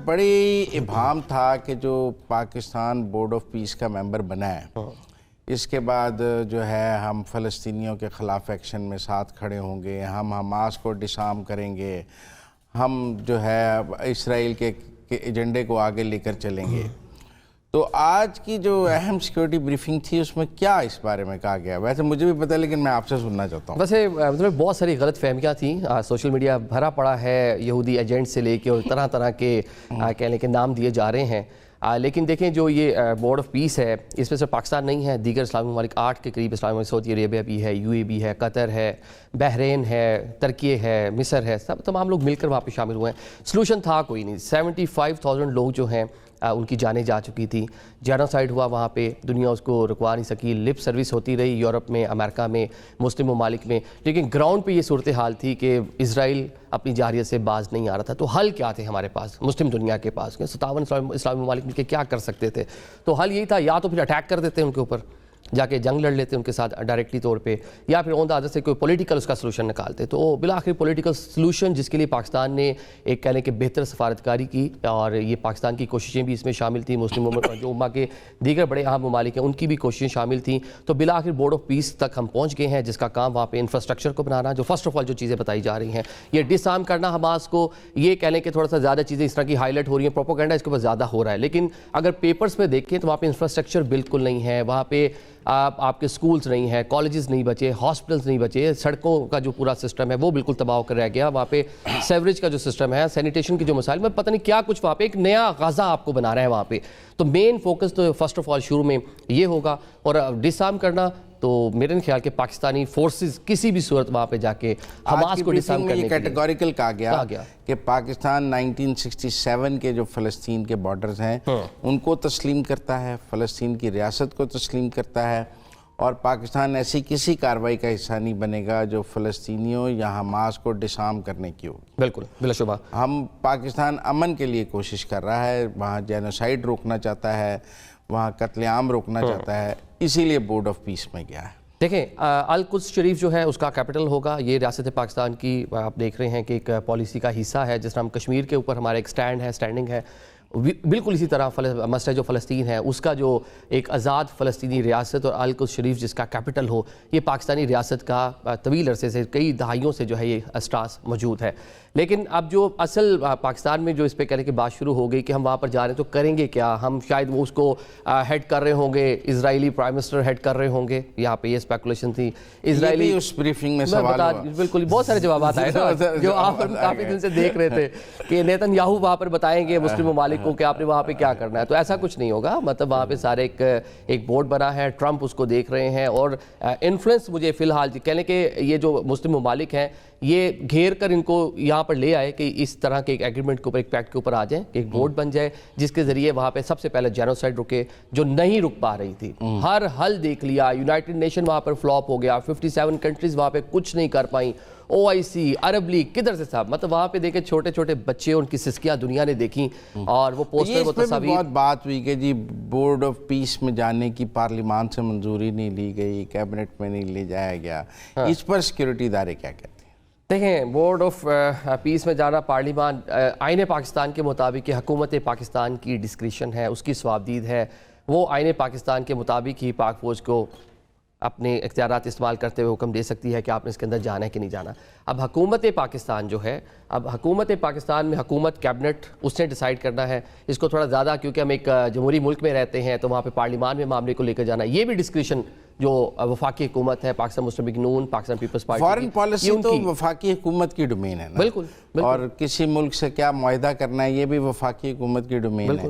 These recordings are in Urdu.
بڑی ابہام تھا کہ جو پاکستان بورڈ آف پیس کا ممبر بنا ہے اس کے بعد جو ہے ہم فلسطینیوں کے خلاف ایکشن میں ساتھ کھڑے ہوں گے، ہم حماس کو ڈسارم کریں گے، ہم جو ہے اسرائیل کے ایجنڈے کو آگے لے کر چلیں گے۔ تو آج کی جو اہم سیکیورٹی بریفنگ تھی اس میں کیا اس بارے میں کہا گیا؟ ویسے مجھے بھی پتہ ہے لیکن میں آپ سے سننا چاہتا ہوں۔ ویسے بہت ساری غلط فہمیاں تھیں، سوشل میڈیا بھرا پڑا ہے یہودی ایجنٹ سے لے کے اور طرح طرح کے کہنے کے نام دیے جا رہے ہیں، لیکن دیکھیں جو یہ بورڈ آف پیس ہے اس میں سے پاکستان نہیں ہے، دیگر اسلامی ممالک 8 کے قریب اسلامی ممالک، سعودی عربیہ بھی ہے، یو اے بھی ہے، قطر ہے، بحرین ہے، ترکی ہے، مصر ہے، تمام لوگ مل کر وہاں پہ شامل ہوئے ہیں۔ سلوشن تھا کوئی نہیں، 75,000 لوگ جو ہیں ان کی جانیں جا چکی تھی، جینوسائیڈ ہوا وہاں پہ، دنیا اس کو رکوا نہیں سکی، لپ سروس ہوتی رہی یورپ میں، امریکہ میں، مسلم ممالک میں، لیکن گراؤنڈ پہ یہ صورتحال تھی کہ اسرائیل اپنی جارحیت سے باز نہیں آ رہا تھا۔ تو حل کیا تھے ہمارے پاس، مسلم دنیا کے پاس 57 اسلامی ممالک مل کے کیا کر سکتے تھے؟ تو حل یہی تھا، یا تو پھر اٹیک کر دیتے ان کے اوپر، جا کے جنگ لڑ لیتے ان کے ساتھ ڈائریکٹلی طور پہ، یا پھر اون دا ادر سے کوئی پولیٹیکل اس کا سلوشن نکالتے۔ تو بالآخر پولیٹیکل سلوشن جس کے لیے پاکستان نے ایک کہہ لیں کہ بہتر سفارتکاری کی، اور یہ پاکستان کی کوششیں بھی اس میں شامل تھیں، مسلم جو امہ کے دیگر بڑے اہم ممالک ہیں ان کی بھی کوششیں شامل تھیں، تو بالآخر بورڈ آف پیس تک ہم پہنچ گئے ہیں، جس کا کام وہاں پہ انفراسٹرکچر کو بنانا، جو فرسٹ آف آل جو چیزیں بتائی جا رہی ہیں، یہ ڈس آرم کرنا حماس کو، یہ کہہ لیں کہ تھوڑا سا زیادہ چیزیں اس طرح کی ہائی لائٹ ہو رہی ہیں، پروپیگنڈا اس کے اوپر زیادہ ہو رہا ہے، لیکن اگر پیپرز میں دیکھیں تو وہاں پہ انفراسٹرکچر بالکل نہیں ہے، وہاں پہ آپ کے سکولز نہیں ہیں، کالجز نہیں بچے، ہاسپٹلز نہیں بچے، سڑکوں کا جو پورا سسٹم ہے وہ بالکل تباہ ہو کر رہ گیا، وہاں پہ سیوریج کا جو سسٹم ہے، سینیٹیشن کے جو مسائل میں پتہ نہیں کیا کچھ وہاں پہ ایک نیا غزہ آپ کو بنا رہے ہیں وہاں پہ۔ تو مین فوکس تو فرسٹ آف آل شروع میں یہ ہوگا، اور ڈس آرم کرنا تو میرے خیال کہ پاکستانی فورسز کسی بھی صورت وہاں پہ جا کے حماس کو ڈس آرم کرنے کے لیے کیٹیگوریکل کہا گیا کہ پاکستان 1967 کے جو فلسطین کے بارڈرز ہیں ان کو تسلیم کرتا ہے، فلسطین کی ریاست کو تسلیم کرتا ہے، اور پاکستان ایسی کسی کارروائی کا حصہ نہیں بنے گا جو فلسطینیوں یا حماس کو ڈس آرم کرنے کی ہوگی۔ بالکل بلا شبہ ہم پاکستان امن کے لیے کوشش کر رہا ہے، وہاں جینوسائیڈ روکنا چاہتا ہے، وہاں قتل عام روکنا چاہتا ہے، اسی لیے بورڈ آف پیس میں گیا ہے۔ دیکھیں القدس شریف جو ہے اس کا کیپٹل ہوگا، یہ ریاست پاکستان کی آپ دیکھ رہے ہیں کہ ایک پالیسی کا حصہ ہے، جس طرح ہم کشمیر کے اوپر ہمارا ایک اسٹینڈنگ ہے، بالکل اسی طرح مسئلہ جو فلسطین ہے اس کا جو ایک آزاد فلسطینی ریاست اور القدس شریف جس کا کیپٹل ہو، یہ پاکستانی ریاست کا طویل عرصے سے کئی دہائیوں سے جو ہے یہ اسٹاس موجود ہے۔ لیکن اب جو اصل پاکستان میں جو اس پہ کہنے کی بات شروع ہو گئی کہ ہم وہاں پر جا رہے ہیں تو کریں گے کیا، ہم شاید وہ اس کو ہیڈ کر رہے ہوں گے، اسرائیلی پرائم منسٹر ہیڈ کر رہے ہوں گے، یہاں پہ یہ اسپیکولیشن تھی اسرائیلی اس بریفنگ میں سوال ہوا، بالکل بہت سارے جوابات آئے جو آپ کافی دن سے دیکھ رہے تھے کہ نیتن یاہو وہاں پر بتائیں گے مسلم ممالک کو کہ آپ نے وہاں پہ کیا کرنا ہے، تو ایسا کچھ نہیں ہوگا، مطلب وہاں پہ سارے ایک بورڈ بنا ہے، ٹرمپ اس کو دیکھ رہے ہیں، اور انفلوئنس مجھے فی الحال کہہ لیں کہ یہ جو مسلم ممالک ہیں یہ گھیر کر ان کو یہاں پر لے آئے کہ اس طرح کے ایک ایگریمنٹ کے اوپر، ایک پیکٹ کے اوپر آ جائیں کہ ایک بورڈ بن جائے جس کے ذریعے وہاں پہ سب سے پہلے جینوسائیڈ رکے جو نہیں رک پا رہی تھی، ہر حل دیکھ لیا، یونائٹڈ نیشن وہاں پر فلاپ ہو گیا، 57 کنٹریز وہاں پہ کچھ نہیں کر پائیں، OIC، عرب لیگ، کدھر سے صاحب، مطلب وہاں پہ دیکھیں چھوٹے چھوٹے بچے ان کی سسکیاں دنیا نے دیکھیں، اور وہ پوسٹر وہ تصاویر، بہت بات ہوئی کہ جی بورڈ آف پیس میں جانے کی پارلیمان سے منظوری نہیں لی گئی، کیبنٹ میں نہیں لے جایا گیا، اس پر سیکیورٹی ادارے کیا کہتے ہیں؟ دیکھیں بورڈ آف پیس میں جانا پارلیمان آئین پاکستان کے مطابق حکومت پاکستان کی ڈسکریشن ہے، اس کی صوابدید ہے، وہ آئین پاکستان کے مطابق ہی پاک فوج کو اپنے اختیارات استعمال کرتے ہوئے حکم دے سکتی ہے کہ آپ نے اس کے اندر جانا ہے کہ نہیں جانا۔ اب حکومت پاکستان جو ہے، اب حکومت پاکستان میں حکومت کیبنٹ اس نے ڈیسائیڈ کرنا ہے، اس کو تھوڑا زیادہ کیونکہ ہم ایک جمہوری ملک میں رہتے ہیں تو وہاں پہ پارلیمان میں معاملے کو لے کر جانا، یہ بھی ڈسکریشن جو وفاقی حکومت ہے، پاکستان مسلم لیگ نون، پاکستان پیپلز پارٹی، فارن پالیسی تو وفاقی حکومت کی ڈومین ہے نا، بالکل، اور کسی ملک سے کیا معاہدہ کرنا ہے یہ بھی وفاقی حکومت کی ڈومین ہے،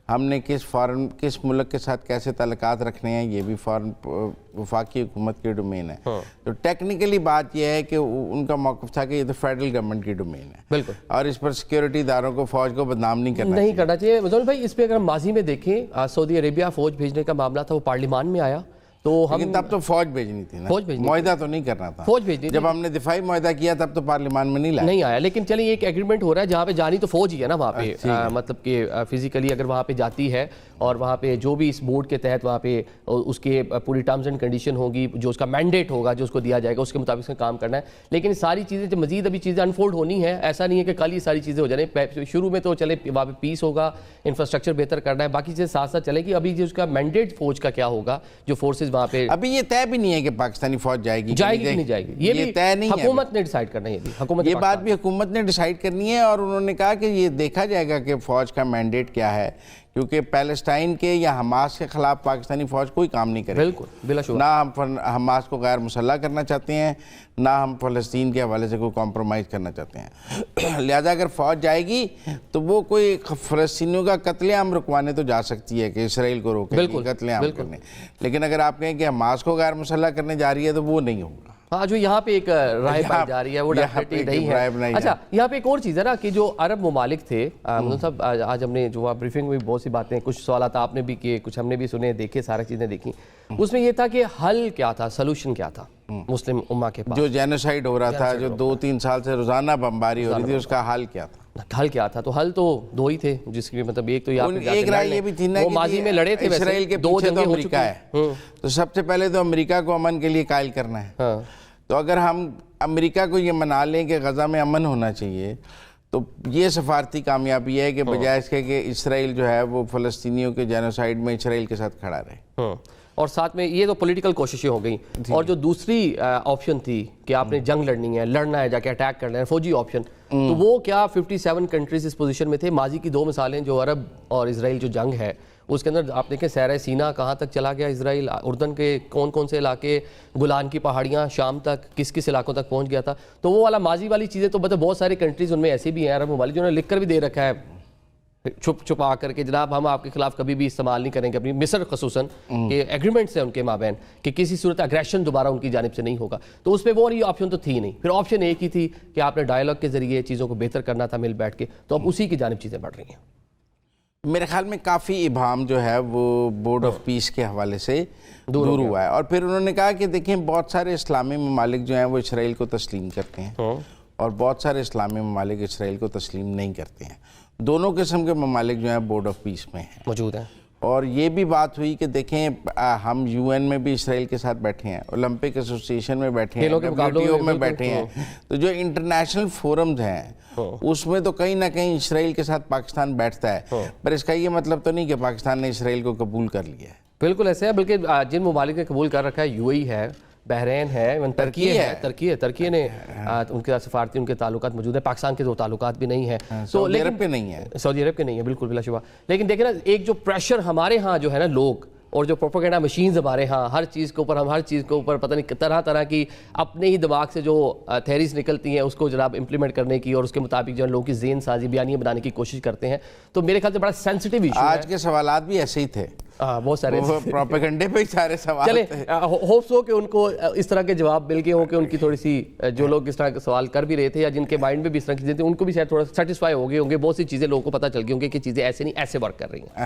ہم نے کس ملک کے ساتھ کیسے تعلقات رکھنے ہیں یہ بھی وفاقی حکومت کی ڈومین ہے۔ تو ٹیکنیکلی بات یہ ہے کہ ان کا موقف تھا کہ یہ تو فیڈرل گورنمنٹ کی ڈومین ہے، بالکل، اور اس پر سیکیورٹی اداروں کو، فوج کو بدنام نہیں کرنا چاہیے۔ مزول بھائی اس پہ اگر ہم ماضی میں دیکھیں، سعودی عربیہ فوج بھیجنے کا معاملہ تھا، وہ پارلیمان میں آیا تو ہم لیکن تب تو فوج بھیجنی تھی نا, فوج بھیجنی معاہدہ تو نہیں کرنا تھا. فوج بھیجنی تھی. جب ہم نے دفاعی معاہدہ کیا تب تو پارلیمان میں نہیں آیا. لیکن چلیں ایک ایگریمنٹ ہو رہا ہے جہاں پہ جانی تو فوج ہی ہے نا وہاں پہ, مطلب کہ فزیکلی اگر وہاں پہ جاتی ہے اور وہاں پہ جو بھی اس بورڈ کے تحت وہاں پہ اس کے پوری ٹرمز اینڈ کنڈیشن ہوگی, جو اس کا مینڈیٹ ہوگا جو اس کو دیا جائے گا, اس کے مطابق کام کرنا ہے. لیکن ساری چیزیں جو مزید ابھی چیزیں انفولڈ ہونی ہے, ایسا نہیں ہے کہ کل یہ ساری چیزیں ہو جائیں. شروع میں تو چلے وہاں پہ پیس ہوگا, انفراسٹرکچر بہتر کرنا ہے, باقی چیزیں ساتھ ساتھ چلے گی. ابھی جو اس کا مینڈیٹ فوج کا کیا ہوگا, جو فورسز وہاں پہ, ابھی یہ طے بھی نہیں ہے کہ پاکستانی فوج جائے گی کہ نہیں جائے گی. یہ بھی طے نہیں ہے, حکومت نے ڈیسائیڈ کرنا ہے. یہ بات بھی حکومت نے ڈیسائیڈ کرنی ہے. اور انہوں نے کہا کہ یہ دیکھا جائے گا کہ فوج کا مینڈیٹ کیا ہے, کیونکہ پیلسٹائن کے یا حماس کے خلاف پاکستانی فوج کوئی کام نہیں کرے. بالکل بلا شبہ. نہ ہم حماس کو غیر مسلح کرنا چاہتے ہیں, نہ ہم فلسطین کے حوالے سے کوئی کمپرومائز کرنا چاہتے ہیں. لہذا اگر فوج جائے گی تو وہ کوئی فلسطینیوں کا قتل عام رکوانے تو جا سکتی ہے کہ اسرائیل کو روکے قتل عام کرنے. لیکن اگر آپ کہیں کہ حماس کو غیر مسلح کرنے جا رہی ہے تو وہ نہیں ہوگا. ہاں, جو یہاں پہ ایک رائے پائی جا رہی ہے وہ ڈیفینیٹلی نہیں ہے. اچھا, یہاں پہ ایک اور چیز ہے نا کہ جو عرب ممالک تھے, مطلب صاحب آج ہم نے جو بریفنگ میں بہت سی باتیں, کچھ سوالات آپ نے بھی کیے, کچھ ہم نے بھی سنے, دیکھے, سارے چیزیں دیکھی. اس میں یہ تھا کہ حل کیا تھا, سلوشن کیا تھا مسلم امہ کے پاس. جو جینوسائیڈ ہو رہا تھا, جو 2-3 سال سے روزانہ بمباری ہو رہی تھی, اس کا حل کیا تھا؟ حل کیا تھا؟ تو حل تو دو ہی تھے, جس کی مطلب ایک تو ایک رائے یہ بھی تھی نا وہ ماضی میں لڑے تھے, اسرائیل کے پیچھے تو امریکہ ہے, تو سب سے پہلے تو امریکہ کو امن کے لیے قائل کرنا ہے. تو اگر ہم امریکہ کو یہ منا لیں کہ غزہ میں امن ہونا چاہیے, تو یہ سفارتی کامیابی ہے کہ بجائے اس کے کہ اسرائیل جو ہے وہ فلسطینیوں کے جینوسائیڈ میں اسرائیل کے ساتھ کھڑا رہے. اور ساتھ میں یہ تو پولیٹیکل کوششیں ہو گئیں. اور جو دوسری آپشن تھی کہ آپ نے جنگ لڑنی ہے, لڑنا ہے, جا کے اٹیک کرنا ہے, فوجی آپشن, تو وہ کیا 57 کنٹریز اس پوزیشن میں تھے. ماضی کی 2 مثالیں, جو عرب اور اسرائیل جو جنگ ہے اس کے اندر آپ دیکھیں, صحرائے سینا کہاں تک چلا گیا اسرائیل, اردن کے کون کون سے علاقے, گولان کی پہاڑیاں, شام تک, کس کس علاقوں تک پہنچ گیا تھا. تو وہ والا ماضی والی چیزیں تو مطلب بہت ساری کنٹریز ان میں ایسی بھی ہیں عرب ممالک جنہوں نے لکھ کر بھی دے رکھا ہے چھپا کر کے, جناب ہم آپ کے خلاف کبھی بھی استعمال نہیں کریں گے اپنی, مصر خصوصاً کہ ایگریمنٹس ہیں ان کے مابین کہ کسی صورت اگریشن دوبارہ ان کی جانب سے نہیں ہوگا. تو اس پہ وہ والی آپشن تو تھی نہیں. پھر آپشن ایک ہی تھی کہ آپ نے ڈائیلاگ کے ذریعے چیزوں کو بہتر کرنا تھا مل بیٹھ کے. تو اب اسی کی جانب چیزیں بڑھ رہی ہیں. میرے خیال میں کافی ابہام جو ہے وہ بورڈ آف پیس کے حوالے سے دور ہوا ہے. اور پھر انہوں نے کہا کہ دیکھیں, بہت سارے اسلامی ممالک جو ہیں وہ اسرائیل کو تسلیم کرتے ہیں اور بہت سارے اسلامی ممالک اسرائیل کو تسلیم نہیں کرتے ہیں. دونوں قسم کے ممالک جو ہیں بورڈ آف پیس میں ہیں, موجود ہیں. اور یہ بھی بات ہوئی کہ دیکھیں, ہم UN میں بھی اسرائیل کے ساتھ بیٹھے ہیں, اولمپک ایسوسیشن میں بیٹھے ہیں, WTO میں بیٹھے ہیں. تو جو انٹرنیشنل فورمز ہیں اس میں تو کہیں نہ کہیں اسرائیل کے ساتھ پاکستان بیٹھتا ہے. پر اس کا یہ مطلب تو نہیں کہ پاکستان نے اسرائیل کو قبول کر لیا ہے. بالکل ایسے ہے, بلکہ جن ممالک نے قبول کر رکھا ہے UAE ہے, بحرین ہے, ترکی نے ان کے سفارتی ان کے تعلقات موجود ہیں. پاکستان کے تو تعلقات بھی نہیں ہیں, سعودی عرب کے نہیں ہیں, سعودی عرب کے نہیں ہیں, بالکل بلا شبہ. لیکن دیکھیں نا, ایک جو پریشر ہمارے ہاں جو ہے نا لوگ, اور جو پروپیگنڈا مشینز ہمارے ہاں, ہر چیز کے اوپر, ہم ہر چیز کے اوپر پتہ نہیں طرح طرح کی اپنے ہی دماغ سے جو تھیریز نکلتی ہیں اس کو جناب امپلیمنٹ کرنے کی, اور اس کے مطابق جو ہے لوگوں کی ذہن سازی, بیانیاں بنانے کی کوشش کرتے ہیں. تو میرے خیال سے بڑا سینسٹیو ایشو ہے. آج کے سوالات بھی ایسے ہی تھے, بہت سارے پروپیگنڈے پہ ہی سارے سوال. چلے ہوپس ہو کہ ان کو اس طرح کے جواب مل گئے ہوں کہ ان کی تھوڑی سی, جو لوگ اس طرح کے سوال کر بھی رہے تھے یا جن کے مائنڈ میں بھی اس طرح کی چیزیں تھیں, ان کو بھی شاید تھوڑا سیٹسفائی ہو گئے ہوں گے. بہت سی چیزیں لوگوں کو پتہ چل گئی ہوں گی کہ چیزیں ایسے نہیں, ایسے ورک کر رہی ہیں.